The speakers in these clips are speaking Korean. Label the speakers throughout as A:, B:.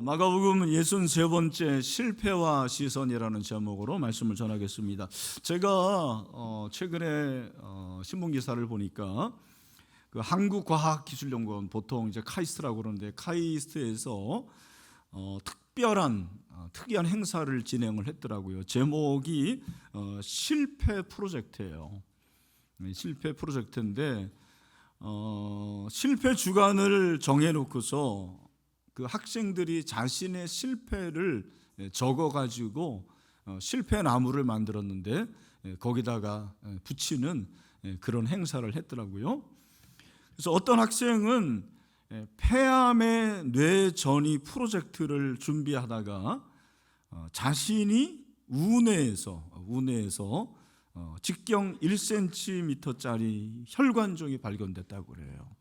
A: 마가복음 63번째 실패와 시선이라는 제목으로 말씀을 전하겠습니다. 제가 최근에 신문 기사를 보니까 그 한국과학기술연구원, 보통 이제 카이스트라고 그러는데, 카이스트에서 특이한 행사를 진행을 했더라고요. 제목이 실패 프로젝트예요. 실패 프로젝트인데 실패 주간을 정해놓고서 그 학생들이 자신의 실패를 적어가지고 실패 나무를 만들었는데 거기다가 붙이는 그런 행사를 했더라고요. 그래서 어떤 학생은 폐암의 뇌전이 프로젝트를 준비하다가 자신이 우뇌에서 직경 1cm짜리 혈관종이 발견됐다고 그래요.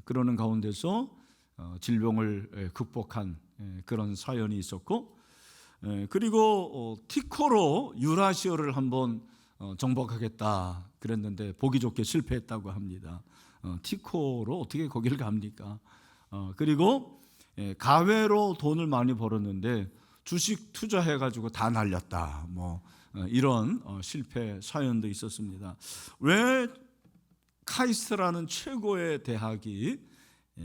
A: 그러는 가운데서 질병을 극복한 그런 사연이 있었고, 그리고 티코로 유라시아를 한번 정복하겠다 그랬는데 보기 좋게 실패했다고 합니다. 티코로 어떻게 거기를 갑니까? 그리고 가외로 돈을 많이 벌었는데 주식 투자해가지고 다 날렸다. 이런 실패 사연도 있었습니다. 왜 카이스트라는 최고의 대학이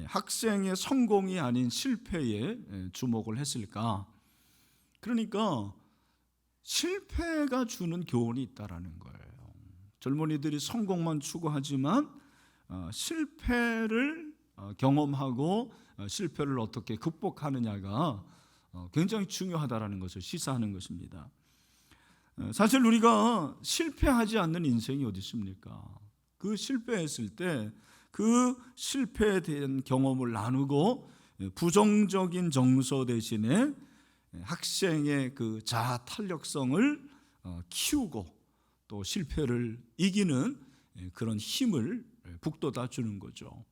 A: 학생의 성공이 아닌 실패에 주목을 했을까? 그러니까 실패가 주는 교훈이 있다라는 거예요. 젊은이들이 성공만 추구하지만 실패를 경험하고 실패를 어떻게 극복하느냐가 굉장히 중요하다라는 것을 시사하는 것입니다. 사실 우리가 실패하지 않는 인생이 어디 있습니까? 그 실패했을 때 그 실패에 대한 경험을 나누고 부정적인 정서 대신에 학생의 그 자아 탄력성을 키우고 또 실패를 이기는 그런 힘을 북돋아 주는 거죠.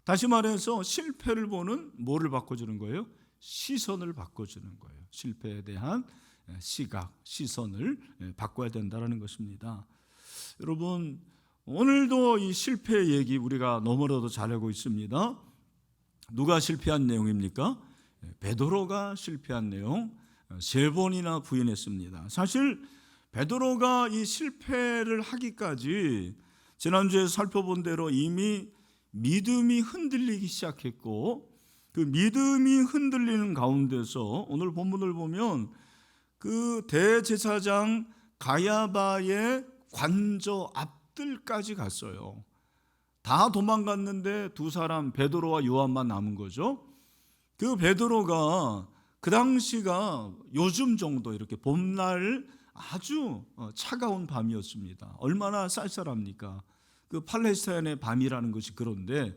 A: 다시 말해서 실패를 보는 뭐를 바꿔주는 거예요? 시선을 바꿔주는 거예요. 실패에 대한 시각, 시선을 바꿔야 된다는 것입니다. 여러분, 오늘도 이 실패 얘기 우리가 너무나도 잘 알고 있습니다. 누가 실패한 내용입니까? 베드로가 실패한 내용 3번이나 부인했습니다. 사실 베드로가 이 실패를 하기까지 지난주에 살펴본 대로 이미 믿음이 흔들리기 시작했고, 그 믿음이 흔들리는 가운데서 오늘 본문을 보면 그 대제사장 가야바의 관저 앞들까지 갔어요. 다 도망갔는데 두 사람, 베드로와 요한만 남은 거죠. 그 베드로가 그 당시가 요즘 정도 이렇게 봄날 아주 차가운 밤이었습니다. 얼마나 쌀쌀합니까? 그 팔레스타인의 밤이라는 것이. 그런데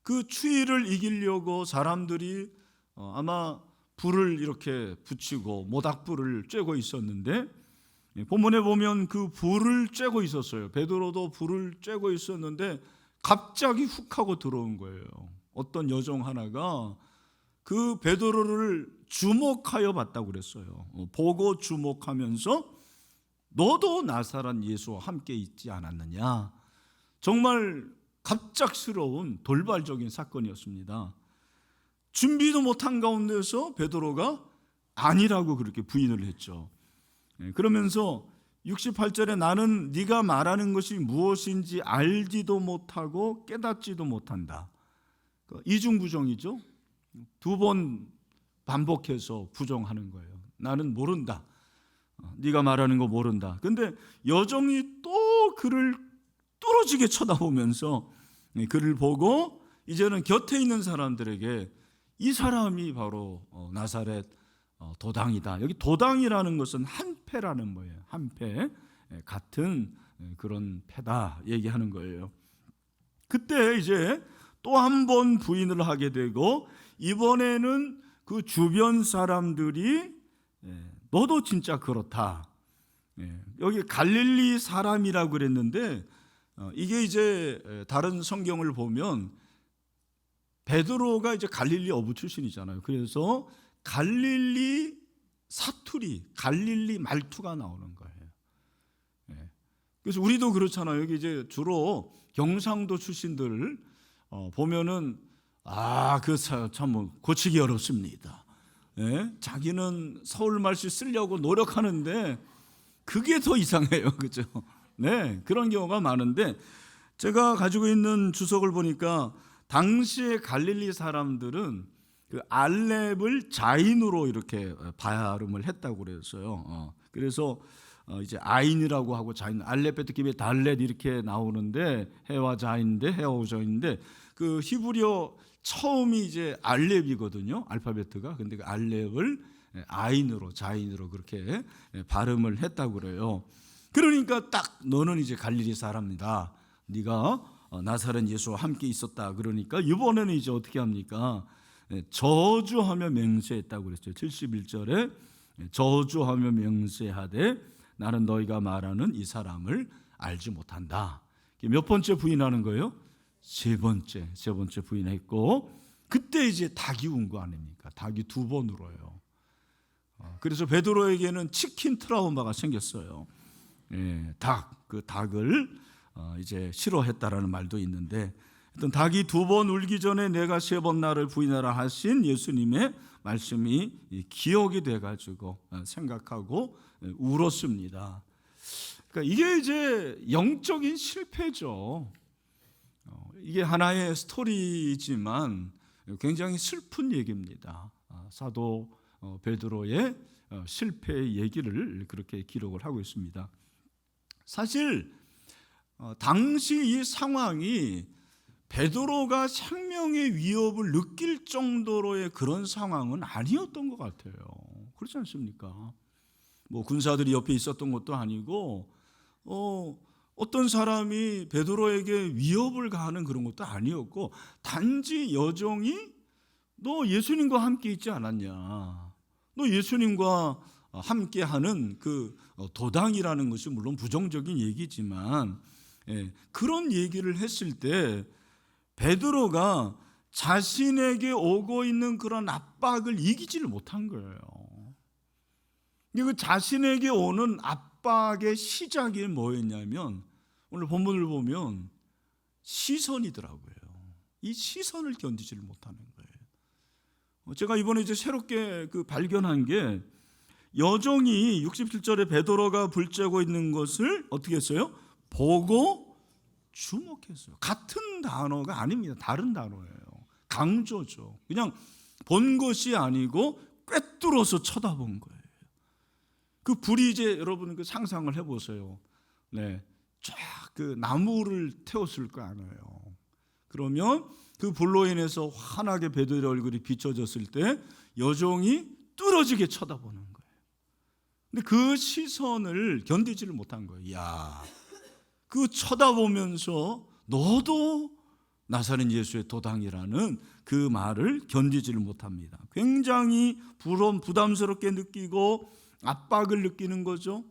A: 그 추위를 이기려고 사람들이 아마 불을 이렇게 붙이고 모닥불을 쬐고 있었는데, 본문에 보면 그 불을 쬐고 있었어요. 베드로도 불을 쬐고 있었는데 갑자기 훅 하고 들어온 거예요. 어떤 여종 하나가 그 베드로를 주목하여 봤다고 그랬어요. 보고 주목하면서 너도 나사렛 예수와 함께 있지 않았느냐. 정말 갑작스러운 돌발적인 사건이었습니다. 준비도 못한 가운데서 베드로가 아니라고 그렇게 부인을 했죠. 그러면서 68절에 나는 네가 말하는 것이 무엇인지 알지도 못하고 깨닫지도 못한다. 이중부정이죠. 2번 반복해서 부정하는 거예요. 나는 모른다. 네가 말하는 거 모른다. 근데 여종이 또 그를 뚫어지게 쳐다보면서 그를 보고 이제는 곁에 있는 사람들에게 이 사람이 바로 나사렛 도당이다. 여기 도당이라는 것은 한패라는 거예요. 한패, 같은 그런 패다 얘기하는 거예요. 그때 이제 또 한 번 부인을 하게 되고, 이번에는 그 주변 사람들이 너도 진짜 그렇다. 여기 갈릴리 사람이라고 그랬는데 이게 이제 다른 성경을 보면 베드로가 이제 갈릴리 어부 출신이잖아요. 그래서 갈릴리 사투리, 갈릴리 말투가 나오는 거예요. 그래서 우리도 그렇잖아요. 여기 이제 주로 경상도 출신들 보면은 참 고치기 어렵습니다. 예? 자기는 서울 말씨 쓰려고 노력하는데 그게 더 이상해요. 그죠? 네, 그런 경우가 많은데 제가 가지고 있는 주석을 보니까 당시의 갈릴리 사람들은 그 알렙을 자인으로 이렇게 발음을 했다고 그랬어요. 그래서 이제 아인이라고 하고 자인, 알렙베트 기베 달렛 이렇게 나오는데 해와 자인인데 해와 우자인데 그 히브리어 처음이 이제 알렙이거든요. 알파베트가. 근데 그 알렙을 아인으로 자인으로 그렇게 발음을 했다고 그래요. 그러니까 딱 너는 이제 갈릴리 사람이다. 네가 나사렛 예수와 함께 있었다. 그러니까 이번에는 이제 어떻게 합니까? 저주하며 맹세했다고 그랬죠. 71절에 저주하며 맹세하되 나는 너희가 말하는 이 사람을 알지 못한다. 몇 번째 부인하는 거예요? 세 번째 부인했고, 그때 이제 닭이 운 거 아닙니까? 닭이 2번 울어요. 그래서 베드로에게는 치킨 트라우마가 생겼어요. 예, 그 닭을 이제 싫어했다라는 말도 있는데, 하여튼 닭이 2번 울기 전에 내가 3번 나를 부인하라 하신 예수님의 말씀이 기억이 돼가지고 생각하고 울었습니다. 그러니까 이게 이제 영적인 실패죠. 이게 하나의 스토리지만 굉장히 슬픈 얘기입니다. 사도 베드로의 실패의 얘기를 그렇게 기록을 하고 있습니다. 사실 당시 이 상황이 베드로가 생명의 위협을 느낄 정도로의 그런 상황은 아니었던 것 같아요. 그렇지 않습니까? 뭐 군사들이 옆에 있었던 것도 아니고 어떤 사람이 베드로에게 위협을 가하는 그런 것도 아니었고, 단지 여종이 너 예수님과 함께 있지 않았냐, 너 예수님과 함께하는 그 도당이라는 것이 물론 부정적인 얘기지만 그런 얘기를 했을 때 베드로가 자신에게 오고 있는 그런 압박을 이기지를 못한 거예요. 그 자신에게 오는 압박의 시작이 뭐였냐면 오늘 본문을 보면 시선이더라고요. 이 시선을 견디지를 못하는 거예요. 제가 이번에 이제 새롭게 발견한 게, 여종이 67절에 베드로가 불쬐고 있는 것을 어떻게 했어요? 보고 주목했어요. 같은 단어가 아닙니다. 다른 단어예요. 강조죠. 그냥 본 것이 아니고 꿰뚫어서 쳐다본 거예요. 그 불이 이제 여러분 상상을 해보세요. 네, 쫙 나무를 태웠을 거 아니에요. 그러면 그 불로 인해서 환하게 베드로의 얼굴이 비춰졌을 때 여종이 뚫어지게 쳐다보는 거예요. 근데 그 시선을 견디지를 못한 거예요. 야, 그 쳐다보면서 너도 나사렛 예수의 도당이라는 그 말을 견디지를 못합니다. 굉장히 부담스럽게 느끼고 압박을 느끼는 거죠.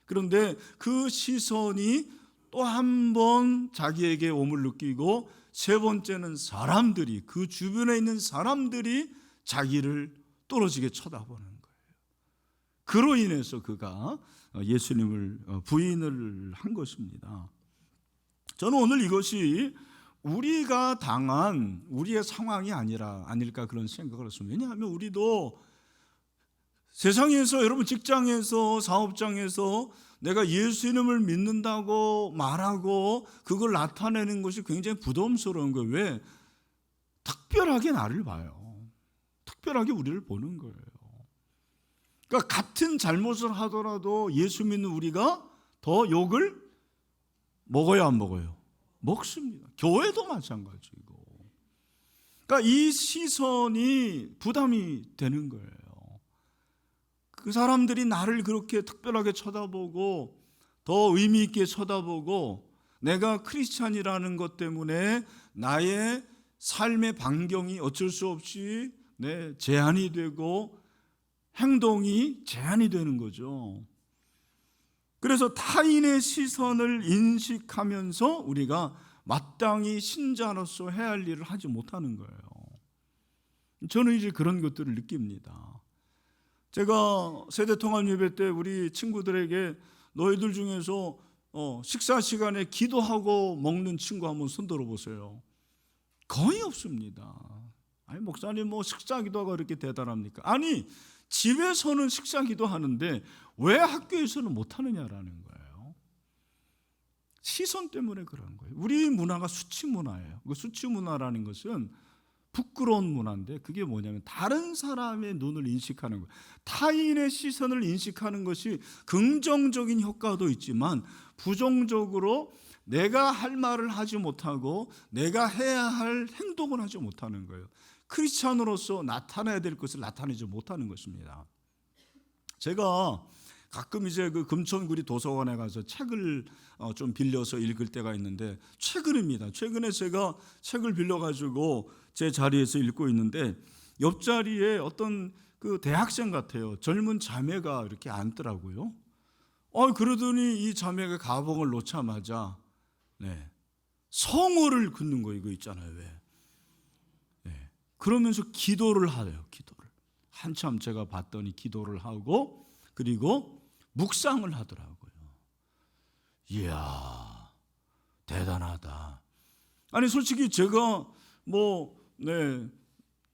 A: 그런데 그 시선이 또 한 번 자기에게 옴을 느끼고, 3번째는 사람들이, 그 주변에 있는 사람들이 자기를 떨어지게 쳐다보는 거예요. 그로 인해서 그가 예수님을 부인을 한 것입니다. 저는 오늘 이것이 우리가 당한 우리의 상황이 아닐까 그런 생각을 했습니다. 왜냐하면 우리도 세상에서, 여러분 직장에서, 사업장에서 내가 예수님을 믿는다고 말하고 그걸 나타내는 것이 굉장히 부담스러운 거예요. 왜? 특별하게 나를 봐요. 특별하게 우리를 보는 거예요. 그러니까 같은 잘못을 하더라도 예수 믿는 우리가 더 욕을 먹어요, 안 먹어요? 먹습니다. 교회도 마찬가지고. 그러니까 이 시선이 부담이 되는 거예요. 그 사람들이 나를 그렇게 특별하게 쳐다보고 더 의미 있게 쳐다보고, 내가 크리스찬이라는 것 때문에 나의 삶의 반경이 어쩔 수 없이 제한이 되고 행동이 제한이 되는 거죠. 그래서 타인의 시선을 인식하면서 우리가 마땅히 신자로서 해야 할 일을 하지 못하는 거예요. 저는 이제 그런 것들을 느낍니다. 제가 세대통합 예배 때 우리 친구들에게 너희들 중에서 식사 시간에 기도하고 먹는 친구 한번 손 들어보세요. 거의 없습니다. 아니 목사님 뭐 식사기도가 그렇게 대단합니까? 아니 집에서는 식사기도 하는데 왜 학교에서는 못하느냐라는 거예요. 시선 때문에 그런 거예요. 우리 문화가 수치 문화예요. 그 수치 문화라는 것은 부끄러운 문화인데 그게 뭐냐면 다른 사람의 눈을 인식하는 거예요. 타인의 시선을 인식하는 것이 긍정적인 효과도 있지만 부정적으로 내가 할 말을 하지 못하고 내가 해야 할 행동을 하지 못하는 거예요. 크리스찬으로서 나타내야 될 것을 나타내지 못하는 것입니다. 제가 가끔 이제 그 금천구리 도서관에 가서 책을 좀 빌려서 읽을 때가 있는데 최근입니다. 최근에 제가 책을 빌려가지고 제 자리에서 읽고 있는데 옆자리에 어떤 그 대학생 같아요. 젊은 자매가 이렇게 앉더라고요. 그러더니 이 자매가 가방을 놓자마자 성호를 긋는 거 이거 있잖아요. 왜? 그러면서 기도를 하래요. 기도를 한참 제가 봤더니 기도를 하고 그리고 묵상을 하더라고요. 이야 대단하다. 아니 솔직히 제가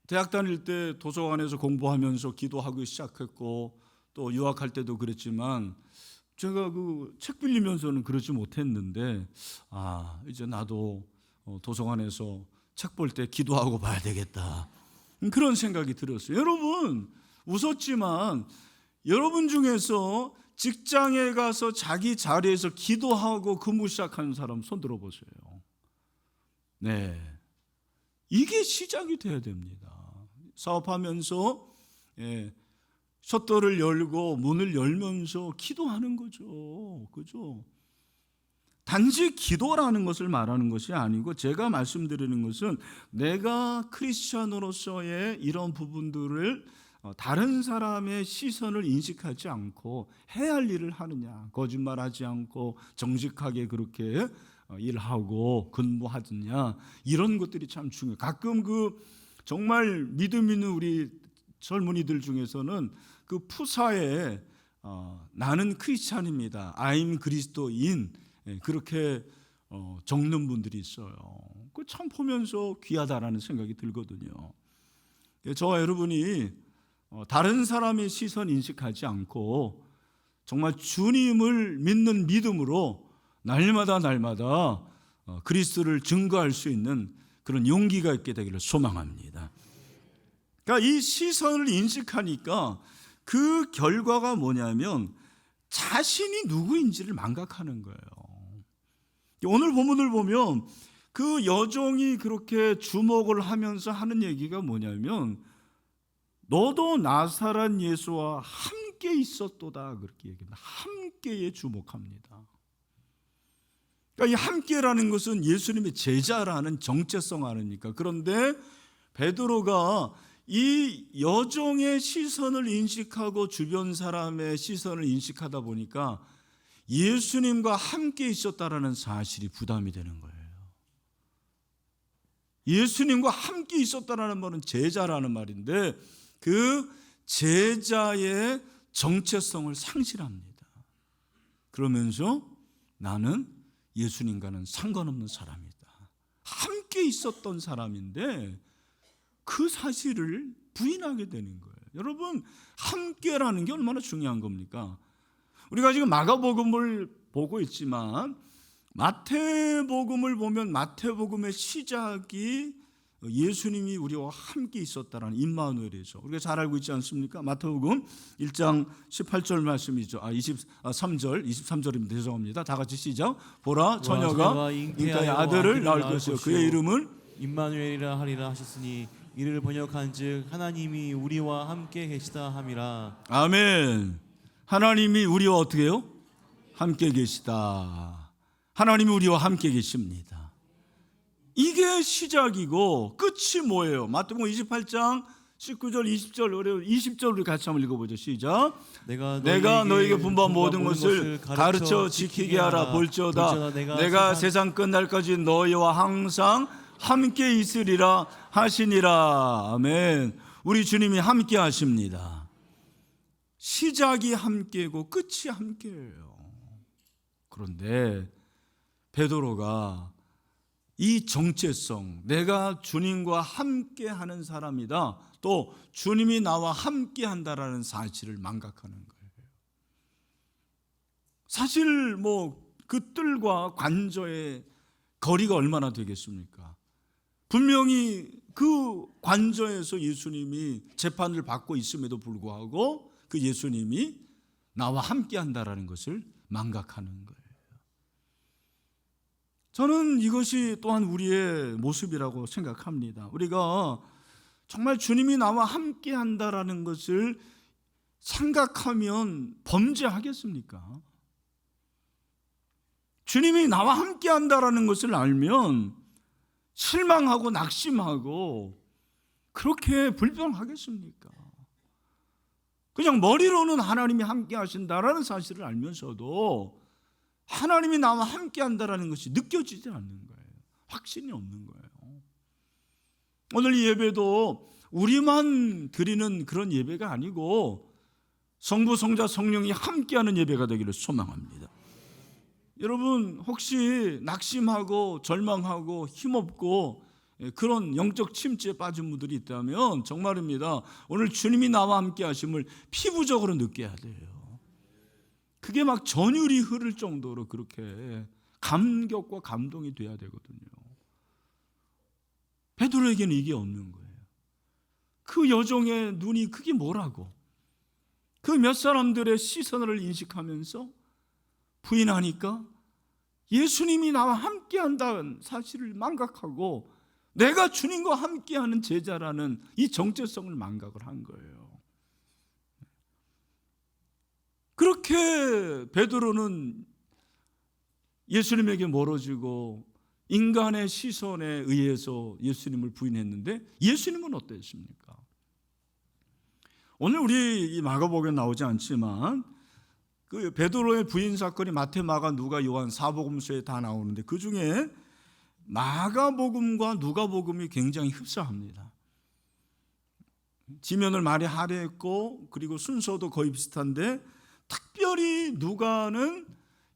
A: 대학 다닐 때 도서관에서 공부하면서 기도하기 시작했고 또 유학할 때도 그랬지만 제가 그 책 빌리면서는 그러지 못했는데 이제 나도 도서관에서 책 볼 때 기도하고 봐야 되겠다 그런 생각이 들었어요. 여러분 웃었지만 여러분 중에서 직장에 가서 자기 자리에서 기도하고 근무 시작하는 사람 손 들어보세요. 이게 시작이 돼야 됩니다. 사업하면서 셔터를 열고 문을 열면서 기도하는 거죠. 그죠? 단지 기도라는 것을 말하는 것이 아니고 제가 말씀드리는 것은 내가 크리스찬으로서의 이런 부분들을 다른 사람의 시선을 인식하지 않고 해야 할 일을 하느냐, 거짓말하지 않고 정직하게 그렇게 일하고 근무하느냐, 이런 것들이 참 중요해요. 가끔 정말 믿음 있는 우리 젊은이들 중에서는 그 푸사에 나는 크리스찬입니다, I'm 그리스도인 그렇게 적는 분들이 있어요. 그 참 보면서 귀하다라는 생각이 들거든요. 저와 여러분이 다른 사람의 시선 인식하지 않고 정말 주님을 믿는 믿음으로 날마다 그리스도를 증거할 수 있는 그런 용기가 있게 되기를 소망합니다. 그러니까 이 시선을 인식하니까 그 결과가 뭐냐면 자신이 누구인지를 망각하는 거예요. 오늘 본문을 보면 그 여종이 그렇게 주목을 하면서 하는 얘기가 뭐냐면 너도 나사렛 예수와 함께 있었도다 그렇게 얘기합니다. 함께에 주목합니다. 그러니까 이 함께라는 것은 예수님의 제자라는 정체성 아닙니까? 그런데 베드로가 이 여종의 시선을 인식하고 주변 사람의 시선을 인식하다 보니까 예수님과 함께 있었다라는 사실이 부담이 되는 거예요. 예수님과 함께 있었다라는 말은 제자라는 말인데 그 제자의 정체성을 상실합니다. 그러면서 나는 예수님과는 상관없는 사람이다. 함께 있었던 사람인데 그 사실을 부인하게 되는 거예요. 여러분, 함께라는 게 얼마나 중요한 겁니까? 우리가 지금 마가복음을 보고 있지만 마태복음을 보면 마태복음의 시작이 예수님이 우리와 함께 있었다라는 임마누엘이죠. 우리가 잘 알고 있지 않습니까? 마태복음 1장 18절 말씀이죠. 23절입니다. 죄송합니다. 다 같이 시작. 보라 처녀가 잉태하여 아들을 낳을 것이요 그의 이름을
B: 임마누엘이라 하리라 하셨으니 이를 번역한즉 하나님이 우리와 함께 계시다 함이라.
A: 아멘. 하나님이 우리와 어떻게 해요? 함께 계시다. 하나님이 우리와 함께 계십니다. 이게 시작이고 끝이 뭐예요? 마태복음 28장 19절 20절 어려운 20절 우리 같이 한번 읽어보죠. 시작. 내가 너에게 분부한 모든 것을 가르쳐 지키게 하라. 볼지어다 내가 세상 끝날까지 너희와 항상 함께 있으리라 하시니라. 아멘. 우리 주님이 함께 하십니다. 시작이 함께고 끝이 함께예요. 그런데 베드로가 이 정체성, 내가 주님과 함께 하는 사람이다, 또 주님이 나와 함께 한다라는 사실을 망각하는 거예요. 사실 그 뜰과 관저의 거리가 얼마나 되겠습니까? 분명히 그 관저에서 예수님이 재판을 받고 있음에도 불구하고 그 예수님이 나와 함께 한다라는 것을 망각하는 거예요. 저는 이것이 또한 우리의 모습이라고 생각합니다. 우리가 정말 주님이 나와 함께 한다라는 것을 생각하면 범죄하겠습니까? 주님이 나와 함께 한다라는 것을 알면 실망하고 낙심하고 그렇게 불평하겠습니까? 그냥 머리로는 하나님이 함께 하신다라는 사실을 알면서도 하나님이 나와 함께 한다라는 것이 느껴지지 않는 거예요. 확신이 없는 거예요. 오늘 이 예배도 우리만 드리는 그런 예배가 아니고 성부, 성자, 성령이 함께하는 예배가 되기를 소망합니다. 여러분 혹시 낙심하고 절망하고 힘없고 그런 영적 침체에 빠진 분들이 있다면 정말입니다. 오늘 주님이 나와 함께 하심을 피부적으로 느껴야 돼요. 그게 막 전율이 흐를 정도로 그렇게 감격과 감동이 돼야 되거든요. 베드로에게는 이게 없는 거예요. 그 여종의 눈이 그게 뭐라고, 그 몇 사람들의 시선을 인식하면서 부인하니까 예수님이 나와 함께한다는 사실을 망각하고 내가 주님과 함께하는 제자라는 이 정체성을 망각을 한 거예요. 그렇게 베드로는 예수님에게 멀어지고 인간의 시선에 의해서 예수님을 부인했는데 예수님은 어땠습니까? 오늘 우리 이 마가복음에 나오지 않지만 그 베드로의 부인 사건이 마태, 마가, 누가, 요한 사복음서에 다 나오는데 그 중에 마가복음과 누가복음이 굉장히 흡사합니다. 지면을 많이 할애했고 그리고 순서도 거의 비슷한데 특별히 누가는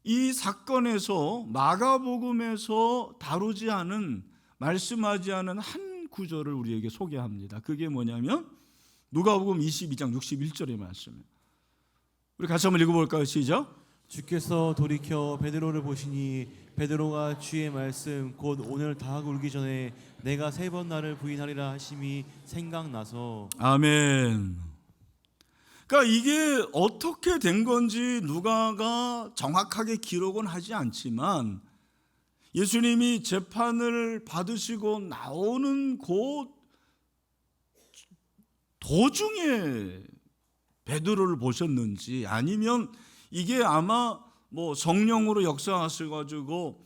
A: 이 사건에서 마가복음에서 다루지 않은, 말씀하지 않은 한 구절을 우리에게 소개합니다. 그게 뭐냐면 누가복음 22장 61절의 말씀이에요. 우리 같이 한번 읽어볼까요? 시작.
B: 주께서 돌이켜 베드로를 보시니 베드로가 주의 말씀 곧 오늘 다하고 울기 전에 내가 3번 나를 부인하리라 하심이 생각나서.
A: 아멘. 그러니까 이게 어떻게 된 건지 누가가 정확하게 기록은 하지 않지만 예수님이 재판을 받으시고 나오는 그 도중에 베드로를 보셨는지 아니면 이게 아마 성령으로 역사하셔가지고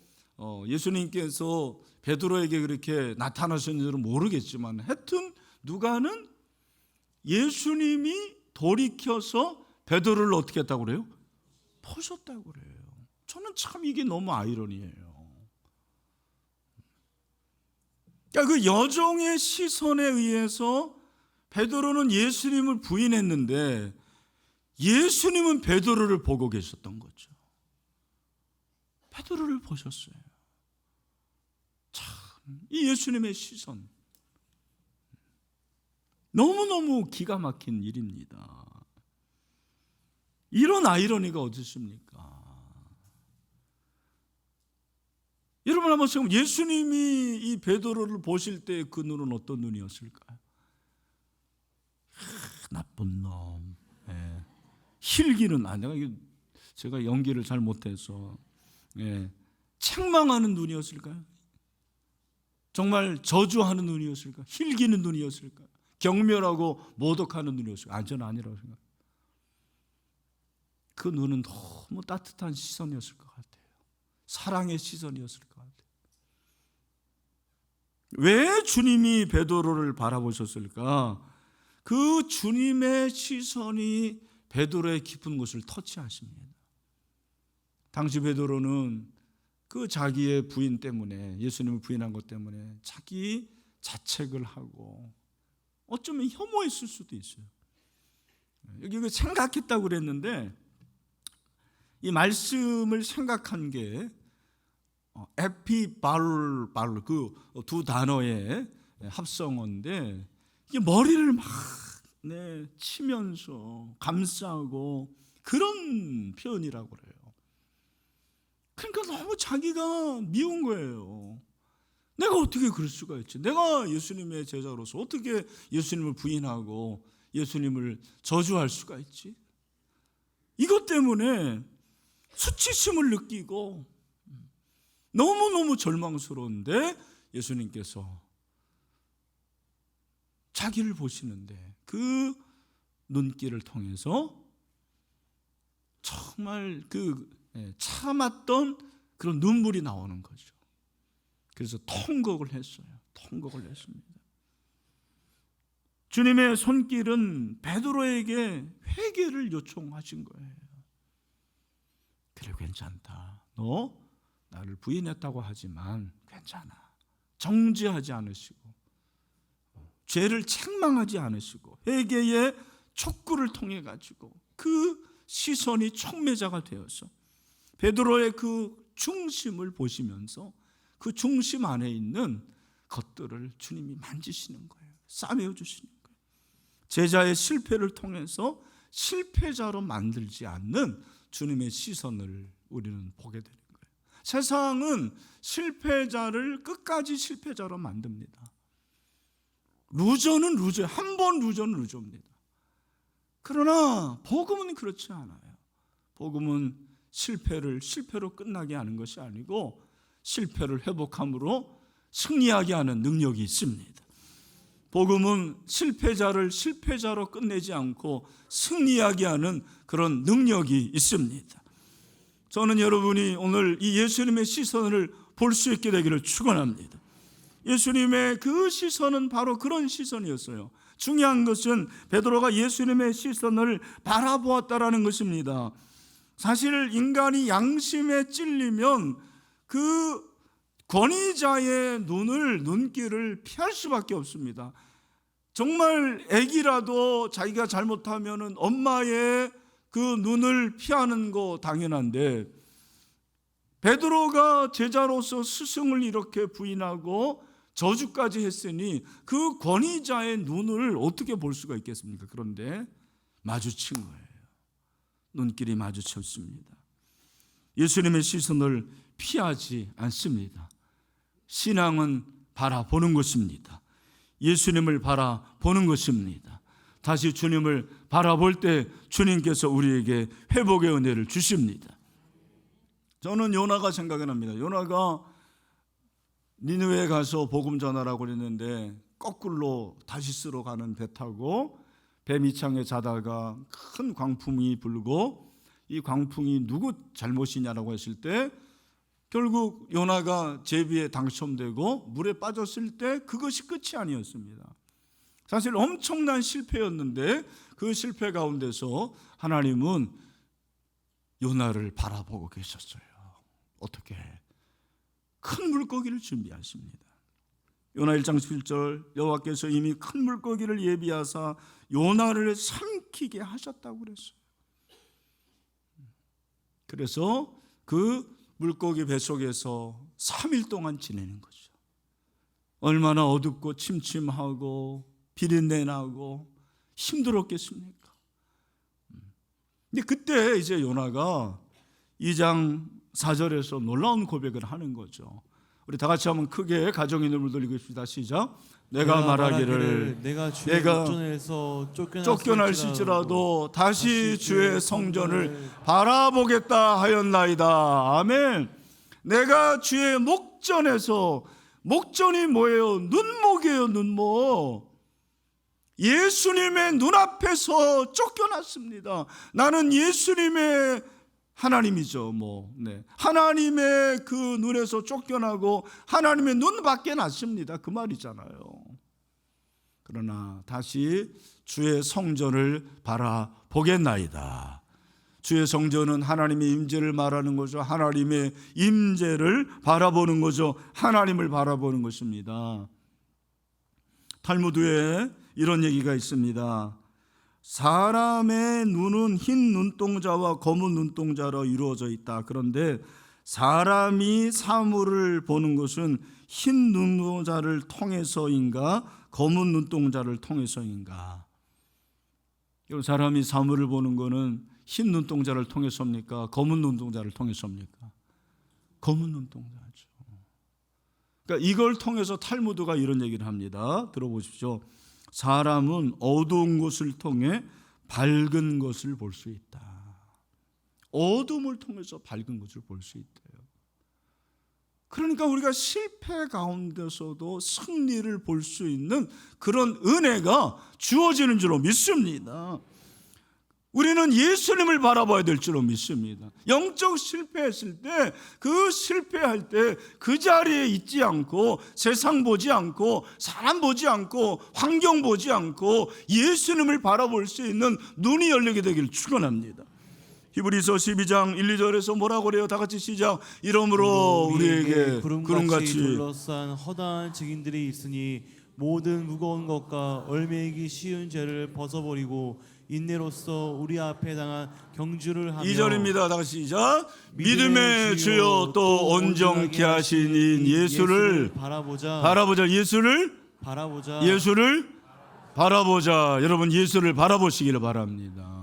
A: 예수님께서 베드로에게 그렇게 나타나셨는지는 모르겠지만 하여튼 누가는 예수님이 돌이켜서 베드로를 어떻게 했다고 그래요? 보셨다고 그래요. 저는 참 이게 너무 아이러니해요. 그러니까 그 여종의 시선에 의해서 베드로는 예수님을 부인했는데 예수님은 베드로를 보고 계셨던 거죠. 베드로를 보셨어요. 참, 이 예수님의 시선 너무너무 기가 막힌 일입니다. 이런 아이러니가 어디 있습니까? 여러분 한번 생각해 보면 예수님이 이 베드로를 보실 때 그 눈은 어떤 눈이었을까요? 나쁜 놈. 힐기는 제가 연기를 잘 못해서 책망하는 눈이었을까요? 정말 저주하는 눈이었을까요? 힐기는 눈이었을까요? 경멸하고 모독하는 눈이었을까요? 저는 아니라고 생각해요. 그 눈은 너무 따뜻한 시선이었을 것 같아요. 사랑의 시선이었을 것 같아요. 왜 주님이 베드로를 바라보셨을까? 그 주님의 시선이 베드로의 깊은 곳을 터치하십니다. 당시 베드로는 그 자기의 부인 때문에, 예수님을 부인한 것 때문에 자기 자책을 하고 어쩌면 혐오했을 수도 있어요. 여기 생각했다고 그랬는데 이 말씀을 생각한 게 에피발루 그 두 단어의 합성어인데 이게 머리를 막 치면서 감싸고 그런 표현이라고 그래요. 그러니까 너무 자기가 미운 거예요. 내가 어떻게 그럴 수가 있지? 내가 예수님의 제자로서 어떻게 예수님을 부인하고 예수님을 저주할 수가 있지? 이것 때문에 수치심을 느끼고 너무너무 절망스러운데 예수님께서 자기를 보시는데 그 눈길을 통해서 정말 참았던 그런 눈물이 나오는 거죠. 그래서 통곡을 했어요. 통곡을 했습니다. 주님의 손길은 베드로에게 회개를 요청하신 거예요. 그래, 괜찮다. 너 나를 부인했다고 하지만 괜찮아. 정죄하지 않으시고 죄를 책망하지 않으시고 회개의 촉구를 통해 가지고 그 시선이 촉매자가 되어서 베드로의 그 중심을 보시면서 그 중심 안에 있는 것들을 주님이 만지시는 거예요. 싸매어 주시는 거예요. 제자의 실패를 통해서 실패자로 만들지 않는 주님의 시선을 우리는 보게 되는 거예요. 세상은 실패자를 끝까지 실패자로 만듭니다. 루저는 루저예요. 한 번 루저는 루저입니다. 그러나 복음은 그렇지 않아요. 복음은 실패로 끝나게 하는 것이 아니고 실패를 회복함으로 승리하게 하는 능력이 있습니다. 복음은 실패자를 실패자로 끝내지 않고 승리하게 하는 그런 능력이 있습니다. 저는 여러분이 오늘 이 예수님의 시선을 볼 수 있게 되기를 축원합니다. 예수님의 그 시선은 바로 그런 시선이었어요. 중요한 것은 베드로가 예수님의 시선을 바라보았다라는 것입니다. 사실 인간이 양심에 찔리면 그 권위자의 눈길을 피할 수밖에 없습니다. 정말 아기라도 자기가 잘못하면 엄마의 그 눈을 피하는 거 당연한데 베드로가 제자로서 스승을 이렇게 부인하고 저주까지 했으니 그 권위자의 눈을 어떻게 볼 수가 있겠습니까? 그런데 마주친 거예요. 눈길이 마주쳤습니다. 예수님의 시선을 피하지 않습니다. 신앙은 바라보는 것입니다. 예수님을 바라보는 것입니다. 다시 주님을 바라볼 때 주님께서 우리에게 회복의 은혜를 주십니다. 저는 요나가 생각이 납니다. 요나가 니느웨에 가서 복음 전하라고 그랬는데 거꾸로 다시스로 가는 배 타고 배 밑창에 자다가 큰 광풍이 불고 이 광풍이 누구 잘못이냐라고 했을 때 결국 요나가 제비에 당첨되고 물에 빠졌을 때 그것이 끝이 아니었습니다. 사실 엄청난 실패였는데 그 실패 가운데서 하나님은 요나를 바라보고 계셨어요. 어떻게? 큰 물고기를 준비하십니다. 요나 1장 11절 여호와께서 이미 큰 물고기를 예비하사 요나를 삼키게 하셨다고 그랬어요. 그래서 그 물고기 뱃속에서 3일 동안 지내는 거죠. 얼마나 어둡고 침침하고 비린내 나고 힘들었겠습니까? 근데 그때 이제 요나가 2장 4절에서 놀라운 고백을 하는 거죠. 우리 다 같이 한번 크게 가정의 눈물 돌리고 있습니다. 시작. 내가 말하기를
B: 내가 주의 성전에서
A: 쫓겨날지라도 다시 주의 성전을 바라보겠다 하였나이다. 아멘. 내가 주의 목전에서, 목전이 뭐예요? 눈목이에요. 눈목. 예수님의 눈앞에서 쫓겨났습니다. 나는 예수님의 하나님이죠. 하나님의 그 눈에서 쫓겨나고 하나님의 눈 밖에 났습니다. 그 말이잖아요. 그러나 다시 주의 성전을 바라보겠나이다. 주의 성전은 하나님의 임재를 말하는 거죠. 하나님의 임재를 바라보는 거죠. 하나님을 바라보는 것입니다. 탈무드에 이런 얘기가 있습니다. 사람의 눈은 흰 눈동자와 검은 눈동자로 이루어져 있다. 그런데 사람이 사물을 보는 것은 흰 눈동자를 통해서인가 검은 눈동자를 통해서인가? 사람이 사물을 보는 것은 흰 눈동자를 통해서입니까? 검은 눈동자를 통해서입니까? 검은 눈동자죠. 그러니까 이걸 통해서 탈무드가 이런 얘기를 합니다. 들어보십시오. 사람은 어두운 것을 통해 밝은 것을 볼 수 있다. 어둠을 통해서 밝은 것을 볼 수 있대요. 그러니까 우리가 실패 가운데서도 승리를 볼 수 있는 그런 은혜가 주어지는 줄로 믿습니다. 우리는 예수님을 바라봐야 될 줄로 믿습니다. 영적 실패했을 때 그 실패할 때 그 자리에 있지 않고 세상 보지 않고 사람 보지 않고 환경 보지 않고 예수님을 바라볼 수 있는 눈이 열리게 되기를 축원합니다. 히브리서 12장 1, 2절에서 뭐라고 그래요? 다 같이 시작. 이러므로 우리에게 구름같이
B: 둘러싼 허다한 증인들이 있으니 모든 무거운 것과 얼매이기 쉬운 죄를 벗어버리고 인내로써 우리 앞에 당한 경주를 하며
A: 2절입니다. 다 같이 시작. 믿음의 주여 또 온전케 하신 예수를 바라보자. 예수를 바라보자. 여러분 예수를 바라보시기를 바랍니다.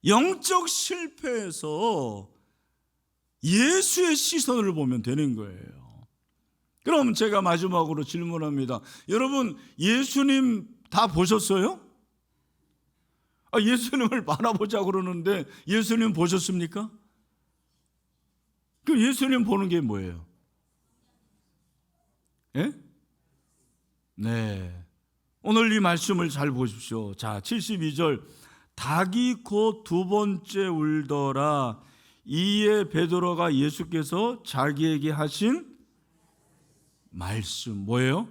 A: 영적 실패에서 예수의 시선을 보면 되는 거예요. 그럼 제가 마지막으로 질문합니다. 여러분 예수님 다 보셨어요? 예수님을 바라보자 그러는데 예수님 보셨습니까? 그 예수님 보는 게 뭐예요? 예? 네. 오늘 이 말씀을 잘 보십시오. 자, 72절. 닭이 곧 두 번째 울더라. 이에 베드로가 예수께서 자기에게 하신 말씀 뭐예요?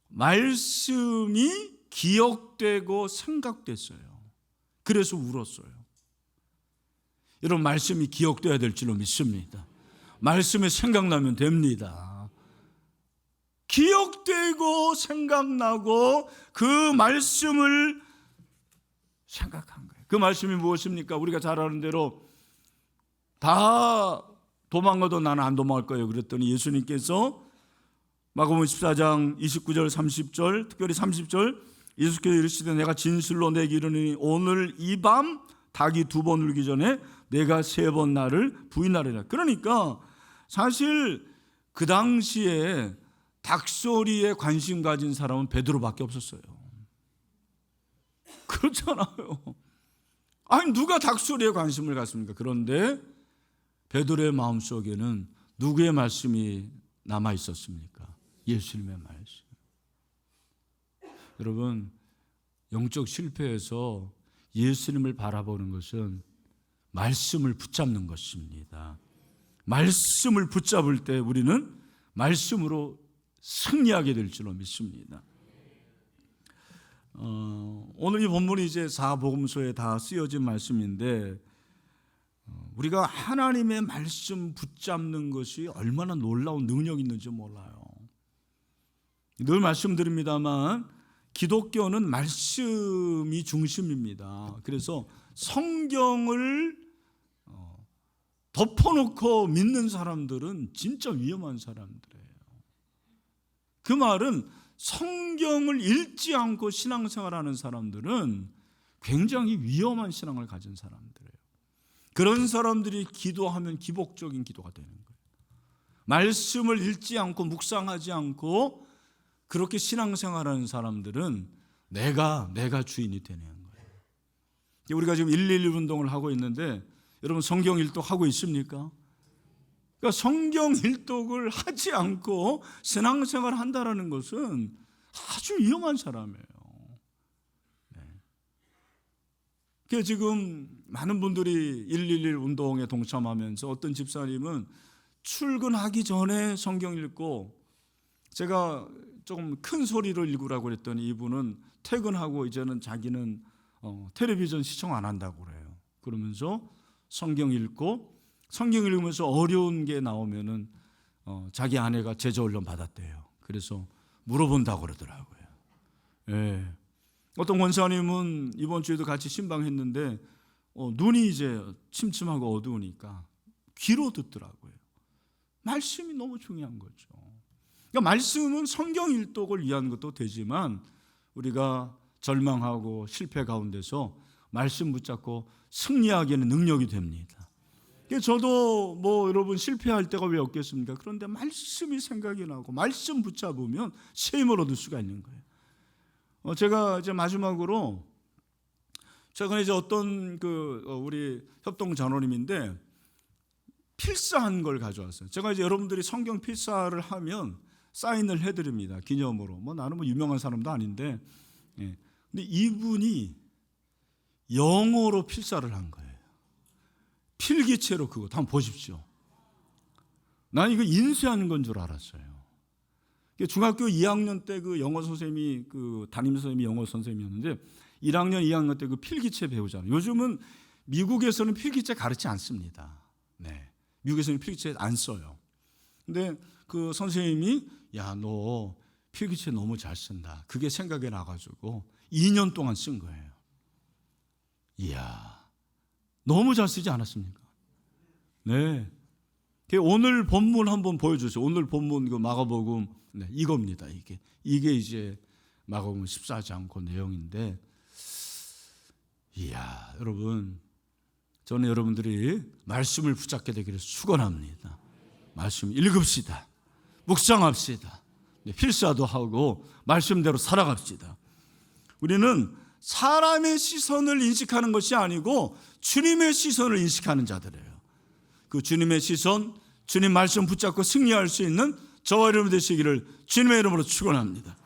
A: 말씀이 기억되고 생각됐어요. 그래서 울었어요. 여러분 말씀이 기억돼야 될 줄로 믿습니다. 말씀이 생각나면 됩니다. 기억되고 생각나고 그 말씀을 생각한 거예요. 그 말씀이 무엇입니까? 우리가 잘 아는 대로 다 도망가도 나는 안 도망갈 거예요. 그랬더니 예수님께서 마가복음 14장 29절 30절 특별히 30절 예수께서 이르시되 내가 진실로 내게 이르노니 오늘 이 밤 닭이 두 번 울기 전에 내가 세 번 나를 부인하리라. 그러니까 사실 그 당시에 닭소리에 관심 가진 사람은 베드로밖에 없었어요. 그렇잖아요. 아니 누가 닭소리에 관심을 갖습니까? 그런데 베드로의 마음속에는 누구의 말씀이 남아 있었습니까? 예수님의 말씀. 여러분 영적 실패에서 예수님을 바라보는 것은 말씀을 붙잡는 것입니다. 말씀을 붙잡을 때 우리는 말씀으로 승리하게 될 줄로 믿습니다. 오늘 이 본문이 이제 사복음서에 다 쓰여진 말씀인데 우리가 하나님의 말씀 붙잡는 것이 얼마나 놀라운 능력이 있는지 몰라요. 늘 말씀드립니다만 기독교는 말씀이 중심입니다. 그래서 성경을 덮어놓고 믿는 사람들은 진짜 위험한 사람들이에요. 그 말은 성경을 읽지 않고 신앙생활하는 사람들은 굉장히 위험한 신앙을 가진 사람들이에요. 그런 사람들이 기도하면 기복적인 기도가 되는 거예요. 말씀을 읽지 않고 묵상하지 않고 그렇게 신앙생활하는 사람들은 내가 주인이 되는 거예요. 우리가 지금 111 운동을 하고 있는데 여러분 성경 일독하고 있습니까? 그러니까 성경 일독을 하지 않고 신앙생활을 한다는 것은 아주 위험한 사람이에요. 그래서 지금 많은 분들이 111 운동에 동참하면서 어떤 집사님은 출근하기 전에 성경 읽고 제가 조금 큰 소리로 읽으라고 그랬더니 이분은 퇴근하고 이제는 자기는 텔레비전 시청 안 한다고 그래요. 그러면서 성경 읽고 성경 읽으면서 어려운 게 나오면은 자기 아내가 제자훈련 받았대요. 그래서 물어본다고 그러더라고요. 예. 어떤 권사님은 이번 주에도 같이 신방했는데 눈이 이제 침침하고 어두우니까 귀로 듣더라고요. 말씀이 너무 중요한 거죠. 그러니까 말씀은 성경 일독을 위한 것도 되지만 우리가 절망하고 실패 가운데서 말씀 붙잡고 승리하기에는 능력이 됩니다. 저도 뭐 여러분 실패할 때가 왜 없겠습니까? 그런데 말씀이 생각이 나고 말씀 붙잡으면 새 힘을 얻을 수가 있는 거예요. 제가 이제 마지막으로 최근에 이제 어떤 우리 협동 장로님인데 필사한 걸 가져왔어요. 제가 이제 여러분들이 성경 필사를 하면 사인을 해드립니다. 기념으로. 뭐 나는 뭐 유명한 사람도 아닌데, 예. 근데 이분이 영어로 필사를 한 거예요. 필기체로 그거 한번 보십시오. 난 이거 인쇄하는 건 줄 알았어요. 중학교 2학년 때 그 영어 선생님이 담임 선생님이 영어 선생님이었는데 1학년, 2학년 때 그 필기체 배우잖아요. 요즘은 미국에서는 필기체 가르치지 않습니다. 네. 미국에서는 필기체 안 써요. 근데 그 선생님이 야, 너 필기체 너무 잘 쓴다. 그게 생각이 나가지고 2년 동안 쓴 거예요. 이야, 너무 잘 쓰지 않았습니까? 네. 오늘 본문 한번 보여주세요. 오늘 본문 마가복음 네, 이겁니다. 이게 이제 마가복음 14장 그 내용인데, 이야, 여러분, 저는 여러분들이 말씀을 붙잡게 되기를 축원합니다. 말씀 읽읍시다. 묵상합시다. 필사도 하고 말씀대로 살아갑시다. 우리는 사람의 시선을 인식하는 것이 아니고 주님의 시선을 인식하는 자들이에요. 그 주님의 시선, 주님 말씀 붙잡고 승리할 수 있는 저와 여러분 되시기를 주님의 이름으로 축원합니다.